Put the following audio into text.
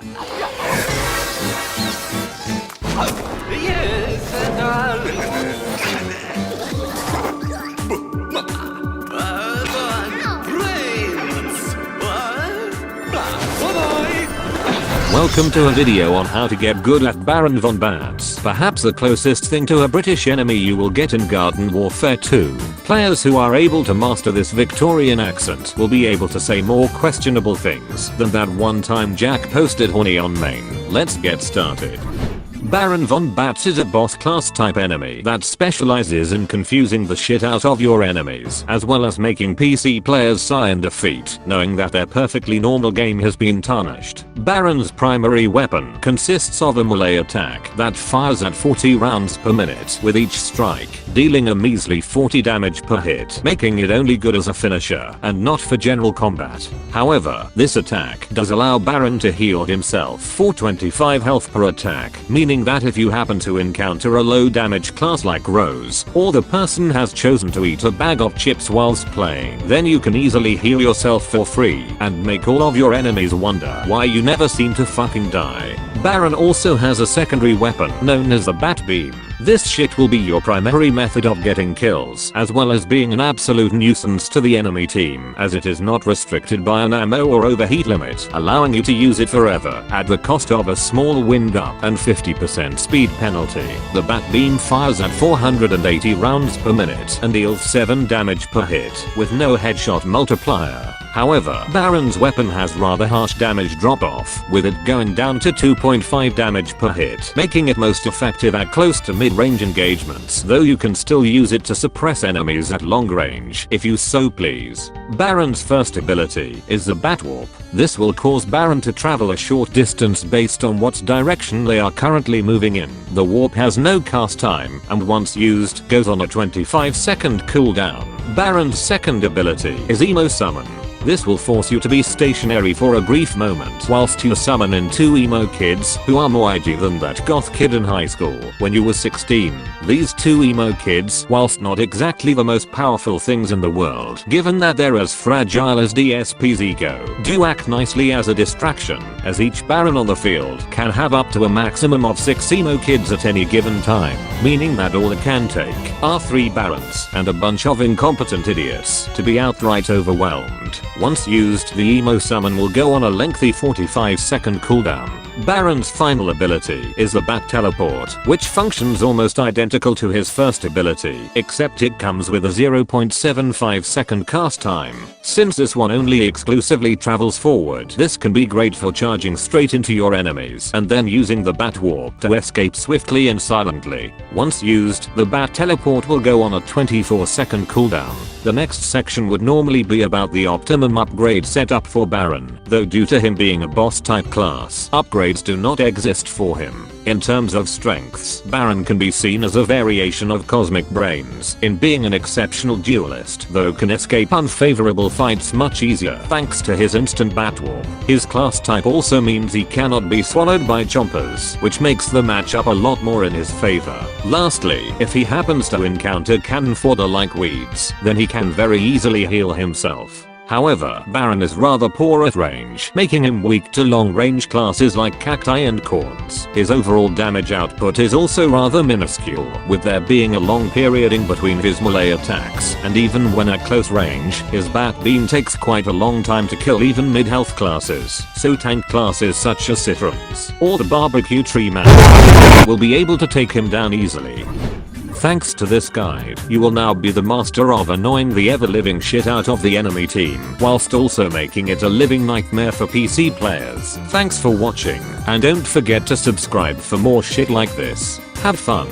Yes, darling. Welcome to a video on how to get good at Baron von Bats. Perhaps the closest thing to a British enemy you will get in Garden Warfare 2. Players who are able to master this Victorian accent will be able to say more questionable things than that one time Jack posted horny on main. Let's get started. Baron von Bats is a boss class type enemy that specializes in confusing the shit out of your enemies, as well as making PC players sigh in defeat, knowing that their perfectly normal game has been tarnished. Baron's primary weapon consists of a melee attack that fires at 40 rounds per minute with each strike, dealing a measly 40 damage per hit, making it only good as a finisher and not for general combat. However, this attack does allow Baron to heal himself for 25 health per attack, meaning that if you happen to encounter a low damage class like Rose, or the person has chosen to eat a bag of chips whilst playing, then you can easily heal yourself for free and make all of your enemies wonder why you never seem to fucking die. Baron also has a secondary weapon known as the Bat Beam. This shit will be your primary method of getting kills, as well as being an absolute nuisance to the enemy team, as it is not restricted by an ammo or overheat limit, allowing you to use it forever at the cost of a small wind up and 50% speed penalty. The Bat Beam fires at 480 rounds per minute and deals 7 damage per hit, with no headshot multiplier. However, Baron's weapon has rather harsh damage drop off, with it going down to 2.5 damage per hit, making it most effective at close to mid-range engagements, though you can still use it to suppress enemies at long range if you so please. Baron's first ability is the Bat Warp. This will cause Baron to travel a short distance based on what direction they are currently moving in. The warp has no cast time and once used goes on a 25-second cooldown. Baron's second ability is Emo Summon. This will force you to be stationary for a brief moment whilst you summon in 2 emo kids who are more edgy than that goth kid in high school when you were 16. These 2 emo kids, whilst not exactly the most powerful things in the world given that they're as fragile as DSP's ego, do act nicely as a distraction, as each Baron on the field can have up to a maximum of 6 emo kids at any given time, meaning that all it can take are 3 Barons and a bunch of incompetent idiots to be outright overwhelmed. Once used, the Emo Summon will go on a lengthy 45-second cooldown. Baron's final ability is the Bat Teleport, which functions almost identical to his first ability, except it comes with a 0.75 second cast time. Since this one only exclusively travels forward, this can be great for charging straight into your enemies and then using the Bat Warp to escape swiftly and silently. Once used, the Bat Teleport will go on a 24-second cooldown. The next section would normally be about the optimum upgrade setup for Baron, though due to him being a boss type class, upgrades do not exist for him. In terms of strengths, Baron can be seen as a variation of Cosmic Brains in being an exceptional duelist, though can escape unfavorable fights much easier thanks to his instant Bat Warp. His class type also means he cannot be swallowed by chompers, which makes the matchup a lot more in his favor. Lastly, if he happens to encounter cannon fodder like weeds, then he can very easily heal himself. However, Baron is rather poor at range, making him weak to long-range classes like cacti and cords. His overall damage output is also rather minuscule, with there being a long period in between his melee attacks, and even when at close range, his Bat Beam takes quite a long time to kill even mid-health classes, so tank classes such as Citrons or the Barbecue Tree Man will be able to take him down easily. Thanks to this guide, you will now be the master of annoying the ever-living shit out of the enemy team, whilst also making it a living nightmare for PC players. Thanks for watching, and don't forget to subscribe for more shit like this. Have fun.